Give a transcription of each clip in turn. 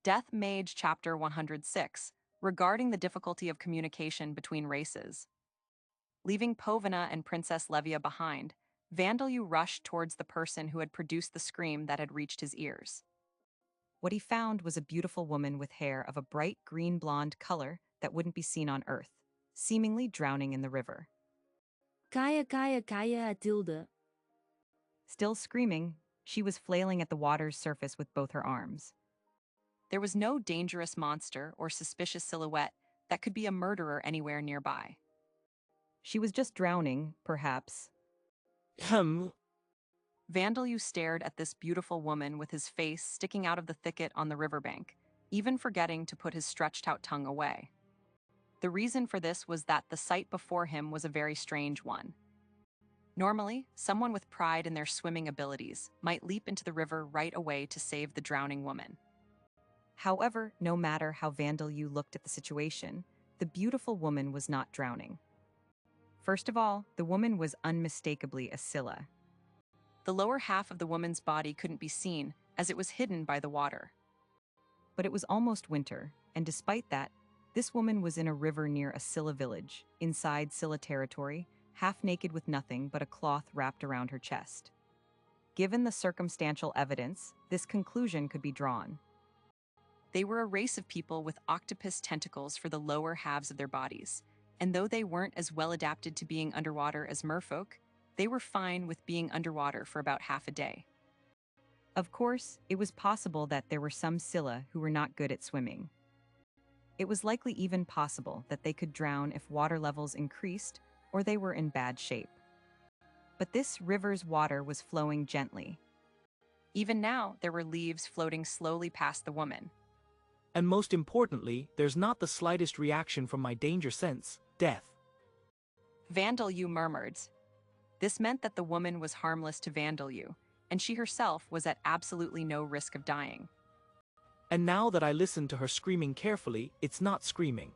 Death Mage Chapter 106, regarding the difficulty of communication between races. Leaving Povina and Princess Levia behind, Vandalyu rushed towards the person who had produced the scream that had reached his ears. What he found was a beautiful woman with hair of a bright green-blonde color that wouldn't be seen on Earth, seemingly drowning in the river. Kaya Atilda. Still screaming, she was flailing at the water's surface with both her arms. There was no dangerous monster or suspicious silhouette that could be a murderer anywhere nearby. She was just drowning, perhaps. Vandalyu stared at this beautiful woman with his face sticking out of the thicket on the riverbank, even forgetting to put his stretched-out tongue away. The reason for this was that the sight before him was a very strange one. Normally, someone with pride in their swimming abilities might leap into the river right away to save the drowning woman. However, no matter how Vandalyu looked at the situation, the beautiful woman was not drowning. First of all, the woman was unmistakably a Scylla. The lower half of the woman's body couldn't be seen, as it was hidden by the water. But it was almost winter, and despite that, this woman was in a river near a Scylla village, inside Scylla territory, half naked with nothing but a cloth wrapped around her chest. Given the circumstantial evidence, this conclusion could be drawn. They were a race of people with octopus tentacles for the lower halves of their bodies, and though they weren't as well adapted to being underwater as merfolk, they were fine with being underwater for about half a day. Of course, it was possible that there were some Scylla who were not good at swimming. It was likely even possible that they could drown if water levels increased or they were in bad shape. But this river's water was flowing gently. Even now, there were leaves floating slowly past the woman. And most importantly, there's not the slightest reaction from my danger sense, death. Vandalyu murmured. This meant that the woman was harmless to Vandalyu, and she herself was at absolutely no risk of dying. And now that I listen to her screaming carefully, it's not screaming.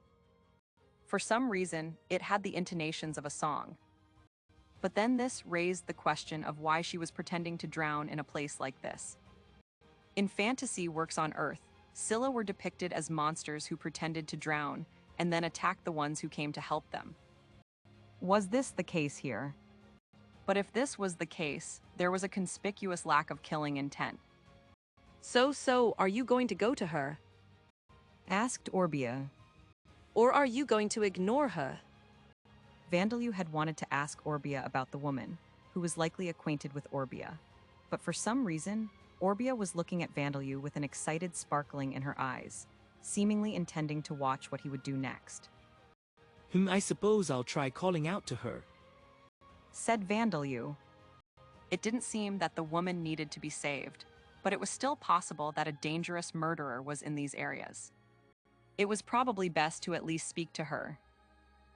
For some reason, it had the intonations of a song. But then this raised the question of why she was pretending to drown in a place like this. In fantasy works on Earth, Scylla were depicted as monsters who pretended to drown and then attacked the ones who came to help them. Was this the case here? But if this was the case, there was a conspicuous lack of killing intent. So, are you going to go to her? Asked Orbia. Or are you going to ignore her? Vandalyu had wanted to ask Orbia about the woman, who was likely acquainted with Orbia. But for some reason, Orbia was looking at Vandalyu with an excited sparkling in her eyes, seemingly intending to watch what he would do next. I suppose I'll try calling out to her, said Vandalyu. It didn't seem that the woman needed to be saved, but it was still possible that a dangerous murderer was in these areas. It was probably best to at least speak to her.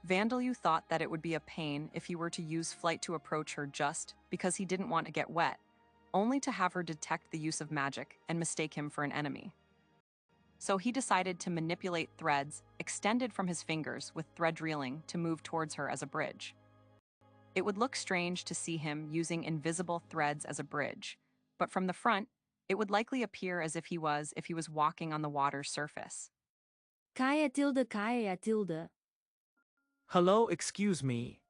Vandalyu thought that it would be a pain if he were to use flight to approach her just because he didn't want to get wet, only to have her detect the use of magic and mistake him for an enemy. So he decided to manipulate threads extended from his fingers with thread reeling to move towards her as a bridge. It would look strange to see him using invisible threads as a bridge, but from the front, it would likely appear as if he was walking on the water's surface. Kaya Tilda. Hello, excuse me,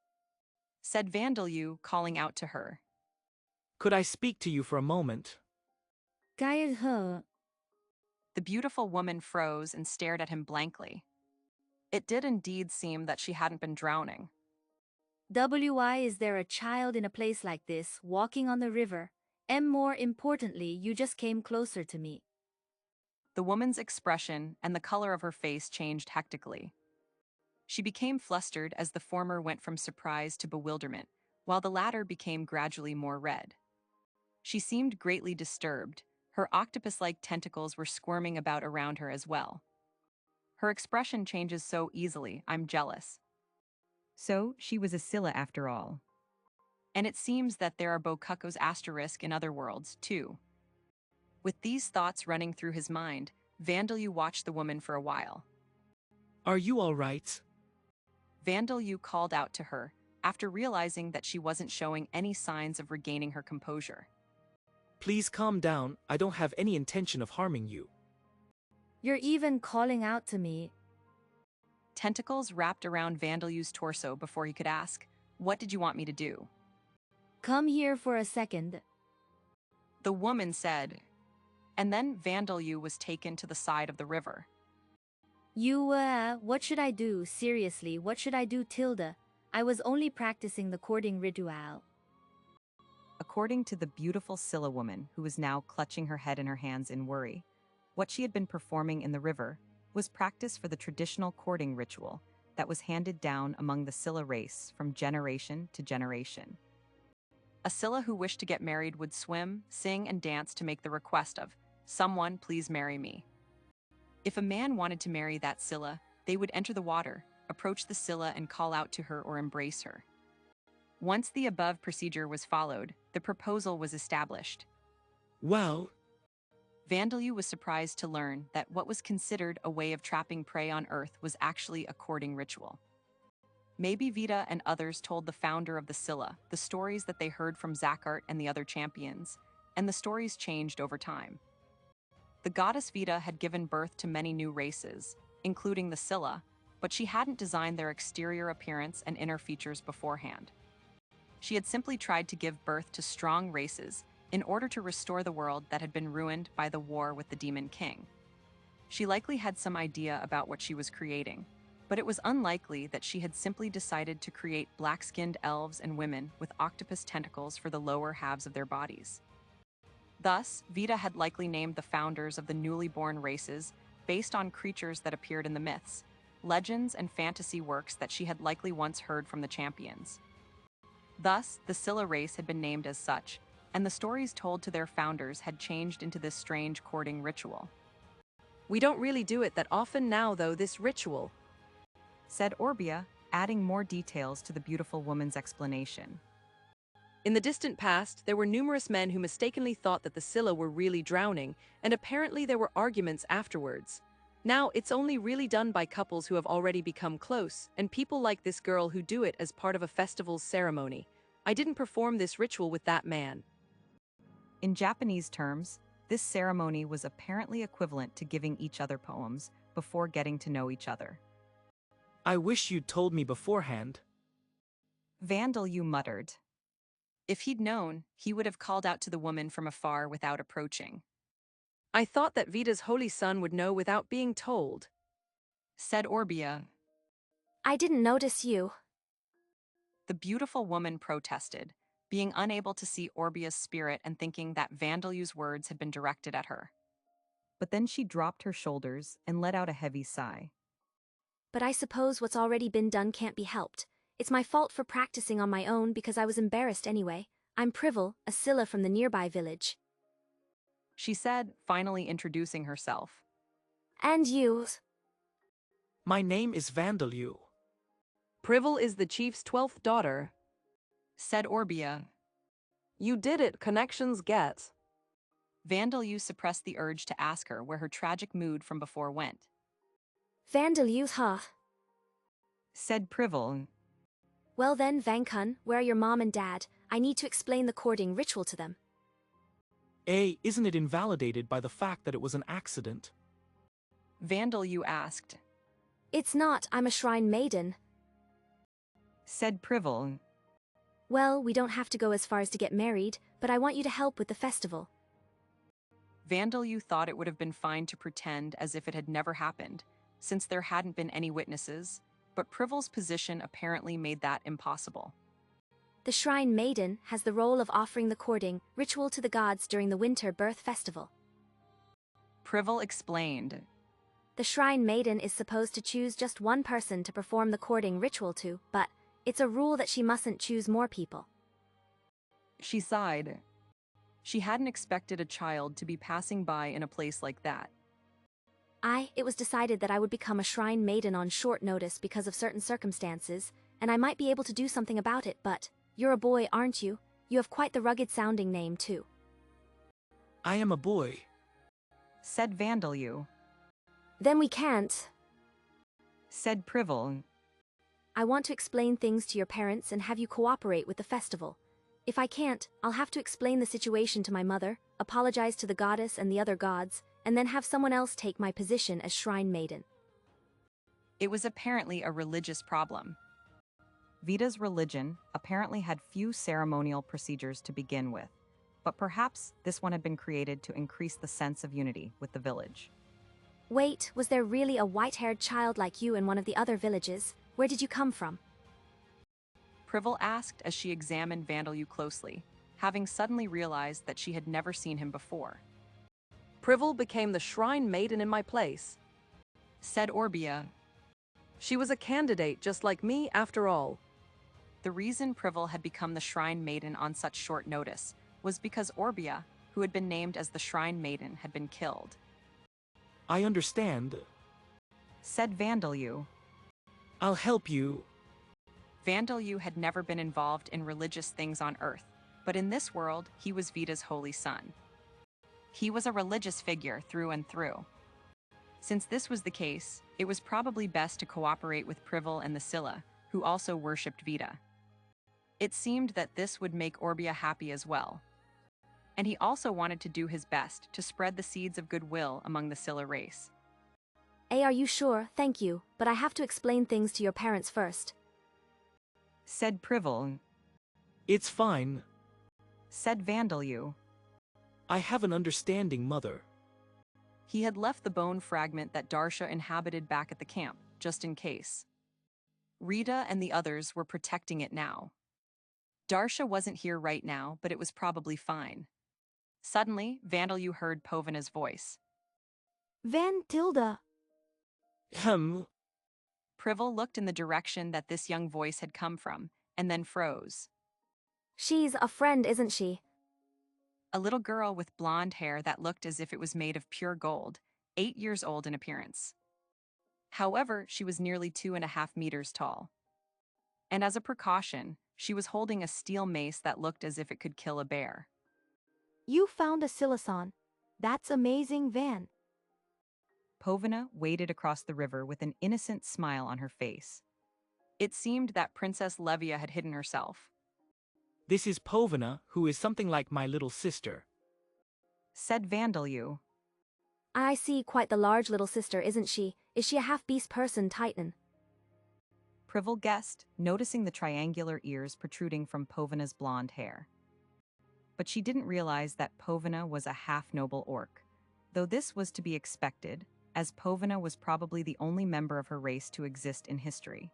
said Vandalyu, calling out to her. Could I speak to you for a moment? Kaya her. The beautiful woman froze and stared at him blankly. It did indeed seem that she hadn't been drowning. Why is there a child in a place like this, walking on the river? And more importantly, you just came closer to me. The woman's expression and the color of her face changed hectically. She became flustered as the former went from surprise to bewilderment, while the latter became gradually more red. She seemed greatly disturbed. Her octopus-like tentacles were squirming about around her as well. Her expression changes so easily, I'm jealous. So, she was a Scylla after all. And it seems that there are Bokuko's asterisk in other worlds, too. With these thoughts running through his mind, Vandalyu watched the woman for a while. Are you all right? Vandelyu called out to her, after realizing that she wasn't showing any signs of regaining her composure. Please calm down, I don't have any intention of harming you. You're even calling out to me. Tentacles wrapped around Vandelyu's torso before he could ask, "What did you want me to do?" Come here for a second. The woman said, and then Vandelyu was taken to the side of the river. What should I do? Seriously, what should I do, Tilda? I was only practicing the courting ritual. According to the beautiful Scylla woman, who was now clutching her head in her hands in worry, what she had been performing in the river was practice for the traditional courting ritual that was handed down among the Scylla race from generation to generation. A Scylla who wished to get married would swim, sing, and dance to make the request of, "Someone please marry me." If a man wanted to marry that Scylla, they would enter the water, approach the Scylla and call out to her or embrace her. Once the above procedure was followed, the proposal was established. Well, Vandelyu was surprised to learn that what was considered a way of trapping prey on Earth was actually a courting ritual. Maybe Vita and others told the founder of the Scylla the stories that they heard from Zakart and the other champions, and the stories changed over time. The goddess Vita had given birth to many new races, including the Scylla, but she hadn't designed their exterior appearance and inner features beforehand. She had simply tried to give birth to strong races in order to restore the world that had been ruined by the war with the Demon King. She likely had some idea about what she was creating, but it was unlikely that she had simply decided to create black-skinned elves and women with octopus tentacles for the lower halves of their bodies. Thus, Vita had likely named the founders of the newly born races based on creatures that appeared in the myths, legends, and fantasy works that she had likely once heard from the champions. Thus, the Scylla race had been named as such, and the stories told to their founders had changed into this strange courting ritual. We don't really do it that often now, though, this ritual, said Orbia, adding more details to the beautiful woman's explanation. In the distant past, there were numerous men who mistakenly thought that the Scylla were really drowning, and apparently there were arguments afterwards. Now, it's only really done by couples who have already become close, and people like this girl who do it as part of a festival's ceremony. I didn't perform this ritual with that man. In Japanese terms, this ceremony was apparently equivalent to giving each other poems before getting to know each other. I wish you'd told me beforehand. Vandelyu muttered. If he'd known, he would have called out to the woman from afar without approaching. I thought that Vita's holy son would know without being told, said Orbia. I didn't notice you. The beautiful woman protested, being unable to see Orbia's spirit and thinking that Vandelyu's words had been directed at her. But then she dropped her shoulders and let out a heavy sigh. But I suppose what's already been done can't be helped. It's my fault for practicing on my own because I was embarrassed anyway. I'm Privel, a Scylla from the nearby village. She said, finally introducing herself. And you? My name is Vandelyu. Privel is the chief's 12th daughter, said Orbia. You did it, connections get. Vandelyu suppressed the urge to ask her where her tragic mood from before went. Vandelyu, huh? Said Privel. Well then, Vankun, where are your mom and dad? I need to explain the courting ritual to them. Isn't it invalidated by the fact that it was an accident? Vandelyu asked. It's not, I'm a shrine maiden. Said Privel. Well, we don't have to go as far as to get married, but I want you to help with the festival. Vandelyu thought it would have been fine to pretend as if it had never happened, since there hadn't been any witnesses, but Privel's position apparently made that impossible. The shrine maiden has the role of offering the courting ritual to the gods during the winter birth festival. Privel explained. The shrine maiden is supposed to choose just one person to perform the courting ritual to, but it's a rule that she mustn't choose more people. She sighed. She hadn't expected a child to be passing by in a place like that. It was decided that I would become a shrine maiden on short notice because of certain circumstances, and I might be able to do something about it, but you're a boy, aren't you? You have quite the rugged-sounding name, too. I am a boy, said Vandelyu. Then we can't, said Privel. I want to explain things to your parents and have you cooperate with the festival. If I can't, I'll have to explain the situation to my mother, apologize to the goddess and the other gods, and then have someone else take my position as shrine maiden. It was apparently a religious problem. Vita's religion apparently had few ceremonial procedures to begin with, but perhaps this one had been created to increase the sense of unity with the village. Wait, was there really a white-haired child like you in one of the other villages? Where did you come from? Privel asked as she examined Vandalyu closely, having suddenly realized that she had never seen him before. Privel became the shrine maiden in my place, said Orbia. She was a candidate just like me after all. The reason Privel had become the shrine maiden on such short notice was because Orbia, who had been named as the shrine maiden, had been killed. I understand, said Vandalyu. I'll help you. Vandalyu had never been involved in religious things on Earth, but in this world, he was Vita's holy son. He was a religious figure through and through. Since this was the case, it was probably best to cooperate with Privel and the Scylla, who also worshipped Vita. It seemed that this would make Orbia happy as well. And he also wanted to do his best to spread the seeds of goodwill among the Scylla race. Are you sure? Thank you, but I have to explain things to your parents first, said Privel. It's fine, said Vandalyu. I have an understanding, mother. He had left the bone fragment that Darsha inhabited back at the camp, just in case. Rita and the others were protecting it now. Darsha wasn't here right now, but it was probably fine. Suddenly, Vandalyu heard Povina's voice. Tilda. Privel looked in the direction that this young voice had come from, and then froze. She's a friend, isn't she? A little girl with blonde hair that looked as if it was made of pure gold, 8 years old in appearance. However, she was nearly 2.5 meters tall. And as a precaution, she was holding a steel mace that looked as if it could kill a bear. You found a Silason. That's amazing, Van. Povina waded across the river with an innocent smile on her face. It seemed that Princess Levia had hidden herself. This is Povina, who is something like my little sister, said Vandalyu. I see, quite the large little sister, isn't she? Is she a half-beast person, Titan? Privel guessed, noticing the triangular ears protruding from Povina's blonde hair. But she didn't realize that Povina was a half-noble orc, though this was to be expected, as Povina was probably the only member of her race to exist in history.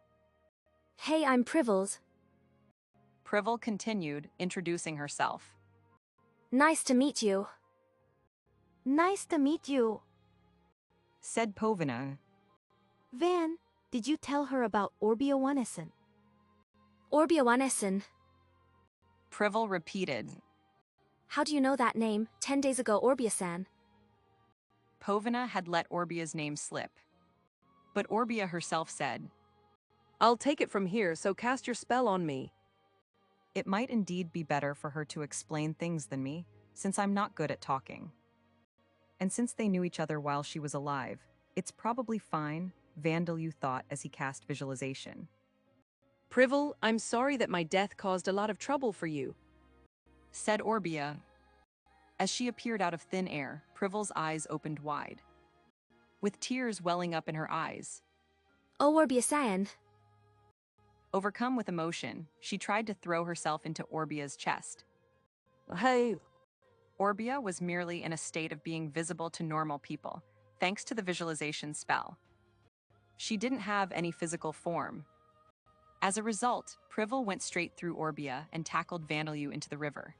Hey, I'm Privels. Privel continued, introducing herself. Nice to meet you. Nice to meet you. Said Povina. Van, did you tell her about Orbia Wanesen? Orbia Wanesen. Privel repeated. How do you know that name? 10 days ago, Orbia-san. Povina had let Orbia's name slip. But Orbia herself said, I'll take it from here, so cast your spell on me. It might indeed be better for her to explain things than me, since I'm not good at talking. And since they knew each other while she was alive, it's probably fine, Vandalyu thought as he cast visualization. Privel, I'm sorry that my death caused a lot of trouble for you, said Orbia. As she appeared out of thin air, Privel's eyes opened wide, with tears welling up in her eyes. Oh, Orbia-san. Overcome with emotion, she tried to throw herself into Orbia's chest. Hey. Orbia was merely in a state of being visible to normal people, thanks to the visualization spell. She didn't have any physical form. As a result, Privel went straight through Orbia and tackled Vandalyu into the river.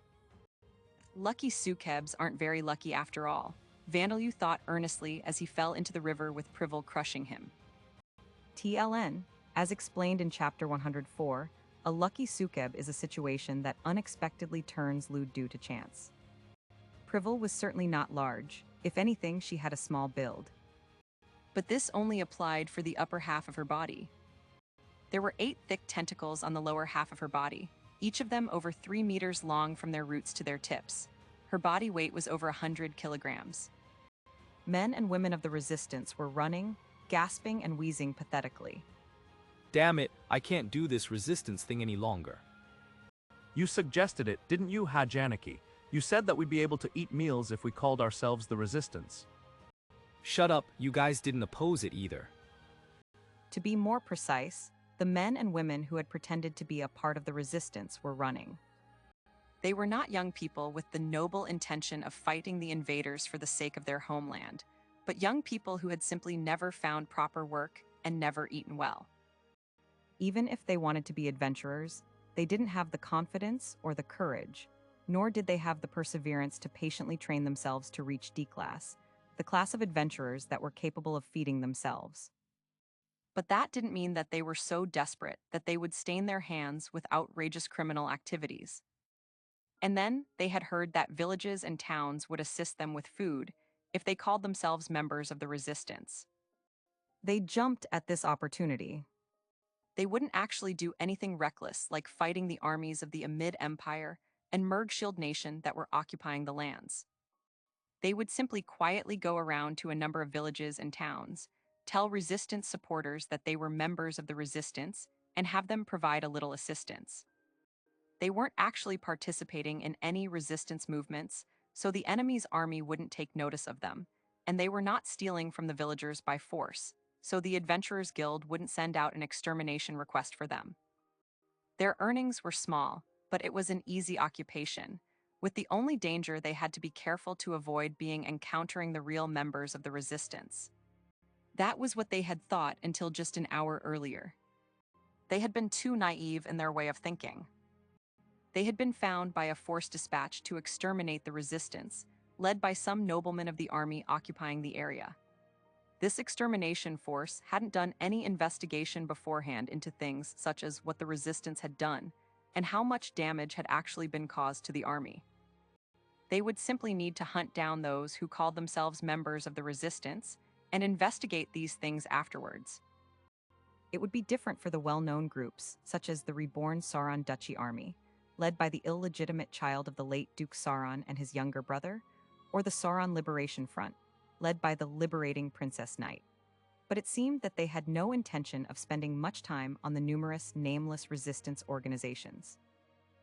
Lucky Sukebs aren't very lucky after all, Vandalyu thought earnestly as he fell into the river with Privel crushing him. TLN, as explained in Chapter 104, a lucky Sukeb is a situation that unexpectedly turns lewd due to chance. Privel was certainly not large. If anything, she had a small build. But this only applied for the upper half of her body. There were 8 thick tentacles on the lower half of her body, each of them over 3 meters long from their roots to their tips. Her body weight was over 100 kilograms. Men and women of the resistance were running, gasping and wheezing pathetically. Damn it, I can't do this resistance thing any longer. You suggested it, didn't you, Hajanaki? You said that we'd be able to eat meals if we called ourselves the Resistance. Shut up, you guys didn't oppose it either. To be more precise, the men and women who had pretended to be a part of the resistance were running. They were not young people with the noble intention of fighting the invaders for the sake of their homeland, but young people who had simply never found proper work and never eaten well. Even if they wanted to be adventurers, they didn't have the confidence or the courage, nor did they have the perseverance to patiently train themselves to reach D-class, the class of adventurers that were capable of feeding themselves. But that didn't mean that they were so desperate that they would stain their hands with outrageous criminal activities. And then they had heard that villages and towns would assist them with food if they called themselves members of the resistance. They jumped at this opportunity. They wouldn't actually do anything reckless like fighting the armies of the Amid Empire and Merg Shield Nation that were occupying the lands. They would simply quietly go around to a number of villages and towns, tell resistance supporters that they were members of the resistance, and have them provide a little assistance. They weren't actually participating in any resistance movements, so the enemy's army wouldn't take notice of them, and they were not stealing from the villagers by force, so the Adventurers Guild wouldn't send out an extermination request for them. Their earnings were small, but it was an easy occupation, with the only danger they had to be careful to avoid being encountering the real members of the resistance. That was what they had thought until just an hour earlier. They had been too naive in their way of thinking. They had been found by a force dispatch to exterminate the resistance, led by some noblemen of the army occupying the area. This extermination force hadn't done any investigation beforehand into things such as what the resistance had done and how much damage had actually been caused to the army. They would simply need to hunt down those who called themselves members of the resistance and investigate these things afterwards. It would be different for the well-known groups, such as the Reborn Sauron Duchy Army, led by the illegitimate child of the late Duke Sauron and his younger brother, or the Sauron Liberation Front, led by the liberating Princess Knight. But it seemed that they had no intention of spending much time on the numerous nameless resistance organizations.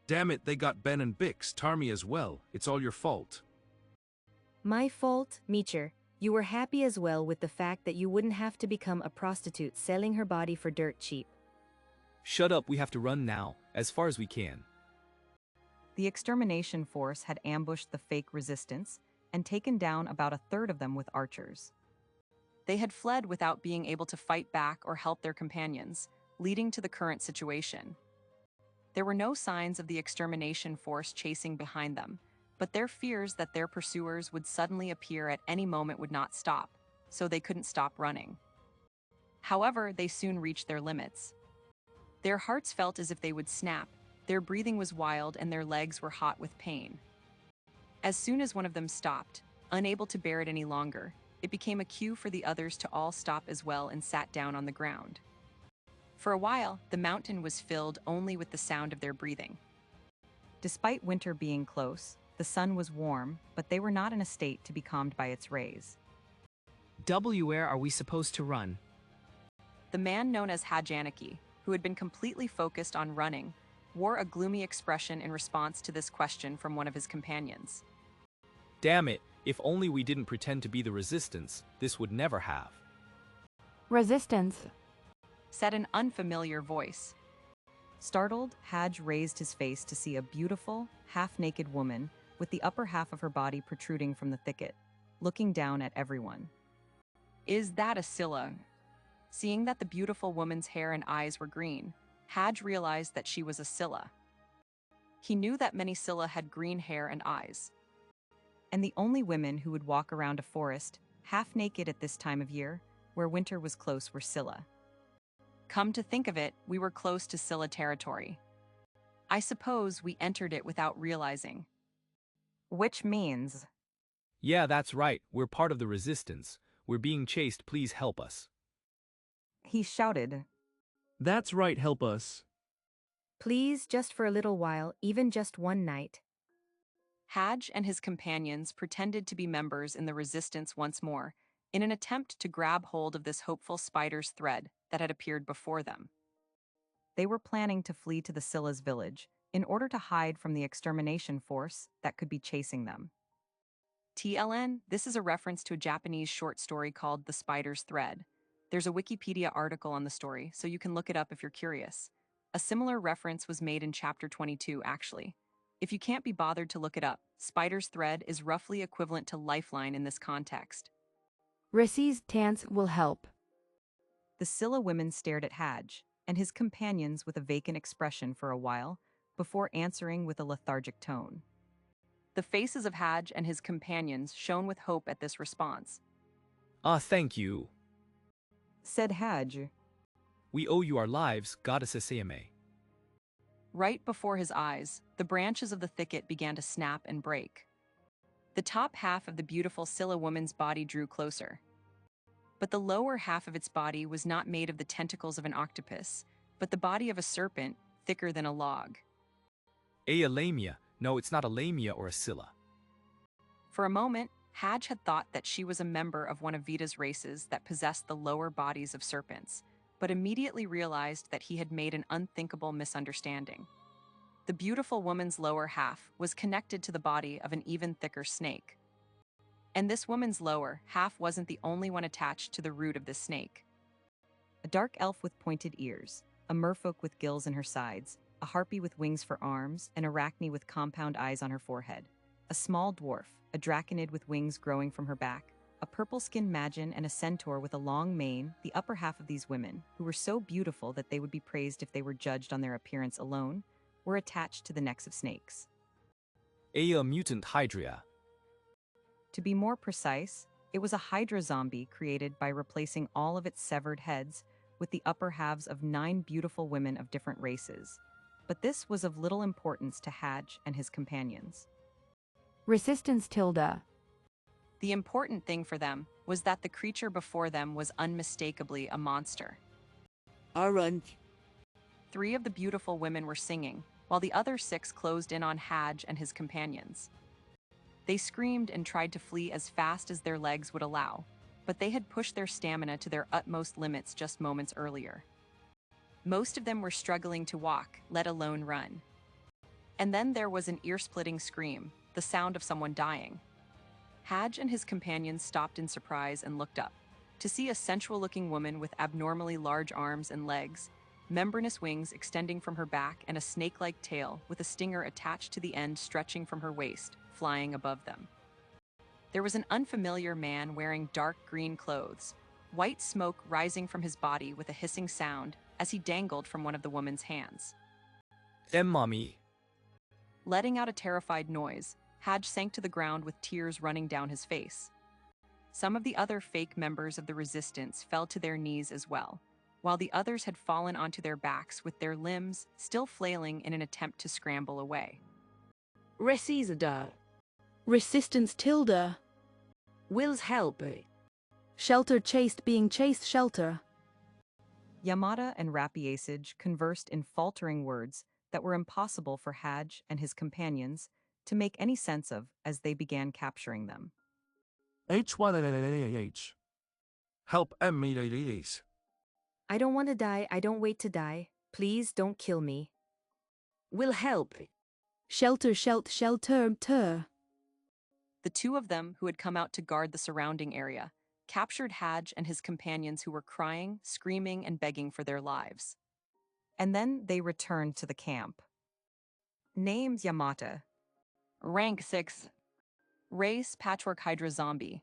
Damn it, they got Ben and Bix, Tarmy as well. It's all your fault. My fault, Meacher. You were happy as well with the fact that you wouldn't have to become a prostitute selling her body for dirt cheap. Shut up, we have to run now, as far as we can. The extermination force had ambushed the fake resistance and taken down about a third of them with archers. They had fled without being able to fight back or help their companions, leading to the current situation. There were no signs of the extermination force chasing behind them, but their fears that their pursuers would suddenly appear at any moment would not stop, so they couldn't stop running. However, they soon reached their limits. Their hearts felt as if they would snap, their breathing was wild, and their legs were hot with pain. As soon as one of them stopped, unable to bear it any longer, it became a cue for the others to all stop as well and sat down on the ground. For a while, the mountain was filled only with the sound of their breathing. Despite winter being close, the sun was warm, but they were not in a state to be calmed by its rays. Where are we supposed to run? The man known as Hajanaki, who had been completely focused on running, wore a gloomy expression in response to this question from one of his companions. Damn it, if only we didn't pretend to be the resistance, this would never have. Resistance, Said an unfamiliar voice. Startled, Hadj raised his face to see a beautiful, half-naked woman with the upper half of her body protruding from the thicket, looking down at everyone. Is that a Scylla? Seeing that the beautiful woman's hair and eyes were green, Hadj realized that she was a Scylla. He knew that many Scylla had green hair and eyes. And the only women who would walk around a forest, half-naked at this time of year, where winter was close, were Scylla. Come to think of it, we were close to Scylla territory. I suppose we entered it without realizing. Which means... Yeah, that's right, we're part of the resistance. We're being chased, please help us. He shouted. That's right, help us. Please, just for a little while, even just one night. Hadj and his companions pretended to be members in the resistance once more, in an attempt to grab hold of this hopeful spider's thread that had appeared before them. They were planning to flee to the Scylla's village in order to hide from the extermination force that could be chasing them. TLN, this is a reference to a Japanese short story called The Spider's Thread. There's a Wikipedia article on the story, so you can look it up if you're curious. A similar reference was made in Chapter 22, actually. If you can't be bothered to look it up, Spider's Thread is roughly equivalent to lifeline in this context. Resistance will help. The Scylla women stared at Hadge and his companions with a vacant expression for a while, before answering with a lethargic tone. The faces of Hadge and his companions shone with hope at this response. Ah, thank you. Said Hadge. We owe you our lives, Goddess Sayame. Right before his eyes, the branches of the thicket began to snap and break. The top half of the beautiful Scylla woman's body drew closer. But the lower half of its body was not made of the tentacles of an octopus, but the body of a serpent, thicker than a log. A lamia. No, it's not a lamia or a Scylla. For a moment, Hadge had thought that she was a member of one of Vita's races that possessed the lower bodies of serpents, but immediately realized that he had made an unthinkable misunderstanding. The beautiful woman's lower half was connected to the body of an even thicker snake. And this woman's lower half wasn't the only one attached to the root of this snake. A dark elf with pointed ears, a merfolk with gills in her sides, a harpy with wings for arms, an arachne with compound eyes on her forehead, a small dwarf, a draconid with wings growing from her back, a purple-skinned magin, and a centaur with a long mane. The upper half of these women, who were so beautiful that they would be praised if they were judged on their appearance alone, were attached to the necks of snakes. A mutant hydra. To be more precise, it was a hydra zombie created by replacing all of its severed heads with the upper halves of 9 beautiful women of different races. But this was of little importance to Hadge and his companions. Resistance tilde. The important thing for them was that the creature before them was unmistakably a monster. Orange. 3 of the beautiful women were singing, while the other 6 closed in on Hadge and his companions. They screamed and tried to flee as fast as their legs would allow, but they had pushed their stamina to their utmost limits just moments earlier. Most of them were struggling to walk, let alone run. And then there was an ear-splitting scream, the sound of someone dying. Hadge and his companions stopped in surprise and looked up, to see a sensual-looking woman with abnormally large arms and legs, membranous wings extending from her back, and a snake-like tail with a stinger attached to the end stretching from her waist, flying above them. There was an unfamiliar man wearing dark green clothes, white smoke rising from his body with a hissing sound as he dangled from one of the woman's hands. Mommy. Letting out a terrified noise, Hadge sank to the ground with tears running down his face. Some of the other fake members of the resistance fell to their knees as well, while the others had fallen onto their backs with their limbs still flailing in an attempt to scramble away. Resisida. Resistance tilde. Will's help. Shelter chased being chased shelter. Yamada and Rapiacage conversed in faltering words that were impossible for Hadge and his companions to make any sense of as they began capturing them. H1H. Help me. I don't want to die, I don't wait to die. Please don't kill me. Will help. Shelter shelter. The 2 of them who had come out to guard the surrounding area captured Hadge and his companions who were crying, screaming, and begging for their lives. And then they returned to the camp. Names Yamata. Rank 6. Race Patchwork Hydra Zombie.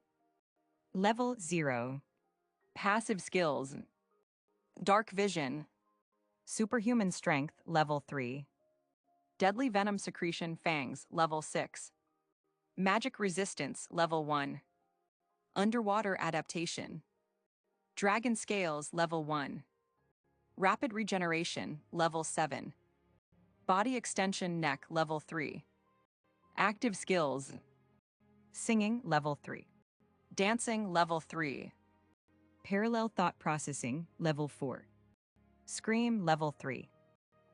Level 0. Passive skills. Dark Vision. Superhuman Strength, Level 3. Deadly Venom Secretion Fangs, Level 6. Magic Resistance, Level 1. Underwater Adaptation. Dragon Scales, Level 1. Rapid Regeneration, Level 7. Body Extension Neck, Level 3. Active Skills. Singing, Level 3. Dancing, Level 3. Parallel Thought Processing, Level 4. Scream, Level 3.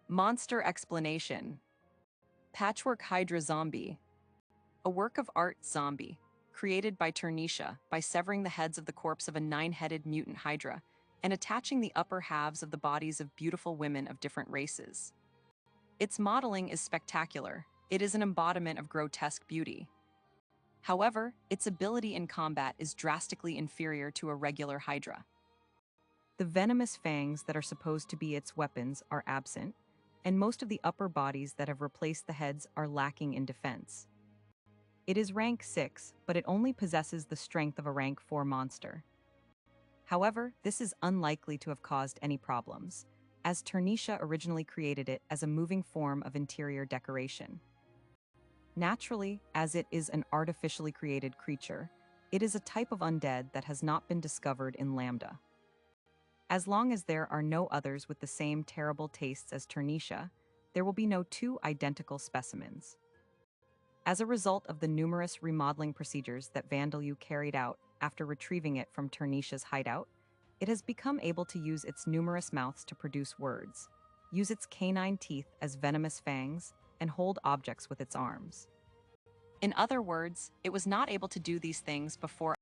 Monster Explanation. Patchwork Hydra Zombie. A work of art zombie, created by Turnisha by severing the heads of the corpse of a 9-headed mutant hydra and attaching the upper halves of the bodies of beautiful women of different races. Its modeling is spectacular. It is an embodiment of grotesque beauty. However, its ability in combat is drastically inferior to a regular hydra. The venomous fangs that are supposed to be its weapons are absent, and most of the upper bodies that have replaced the heads are lacking in defense. It is rank 6, but it only possesses the strength of a rank 4 monster. However, this is unlikely to have caused any problems, as Turnisha originally created it as a moving form of interior decoration. Naturally, as it is an artificially created creature, it is a type of undead that has not been discovered in Lambda. As long as there are no others with the same terrible tastes as Turnisha, there will be no two identical specimens. As a result of the numerous remodeling procedures that Vandalu carried out after retrieving it from Turnisha's hideout, it has become able to use its numerous mouths to produce words, use its canine teeth as venomous fangs, and hold objects with its arms. In other words, it was not able to do these things before